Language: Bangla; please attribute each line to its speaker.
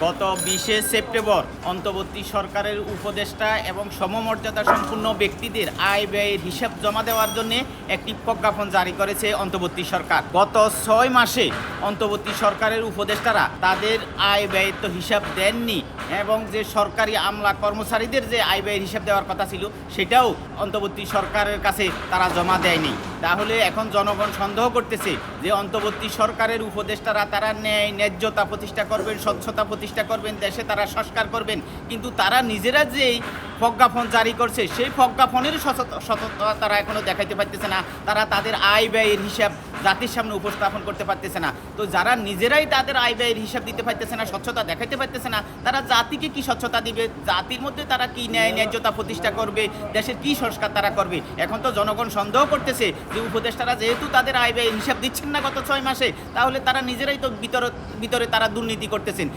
Speaker 1: গত 20শে সেপ্টেম্বর অন্তর্বর্তী সরকারের উপদেষ্টা এবং সমমর্যাদা সম্পন্ন ব্যক্তিদের আয় ব্যয়ের হিসাব জমা দেওয়ার জন্য একটি প্রজ্ঞাপন জারি করেছে অন্তর্বর্তী সরকার। গত 6 মাসে অন্তর্বর্তী সরকারের উপদেষ্টারা তাদের আয় ব্যয়ের তো হিসাব দেননি এবং যে সরকারি আমলা কর্মচারীদের যে আয় ব্যয়ের হিসাব দেওয়ার কথা ছিল সেটাও অন্তর্বর্তী সরকারের কাছে তারা জমা দেয়নি। তাহলে এখন জনগণ সন্দেহ করতেছে যে অন্তর্বর্তী সরকারের উপদেষ্টারা তারা ন্যায্যতা প্রতিষ্ঠা করবেন, স্বচ্ছতা প্রতিষ্ঠা করবেন, দেশে তারা সংস্কার করবেন, কিন্তু তারা নিজেরা যেই প্রজ্ঞাপন জারি করছে সেই প্রজ্ঞাপনের সততা তারা এখনও দেখাইতে পারতেছে না। তারা তাদের আয় ব্যয়ের হিসাব জাতির সামনে উপস্থাপন করতে পারতেছে না। তো যারা নিজেরাই তাদের আয় ব্যয়ের হিসাব দিতে পারতেছে না, স্বচ্ছতা দেখাইতে পারতেছে না, তারা জাতিকে কি স্বচ্ছতা দিবে? জাতির মধ্যে তারা কি ন্যায্যতা প্রতিষ্ঠা করবে? দেশের কি সংস্কার তারা করবে? এখন তো জনগণ সন্দেহ করতেছে যে উপদেষ্টারা যেহেতু তাদের আয় ব্যয়ের হিসাব দিচ্ছেন না গত 6 মাসে, তাহলে তারা নিজেরাই তো ভিতরে তারা দুর্নীতি করতেছেন।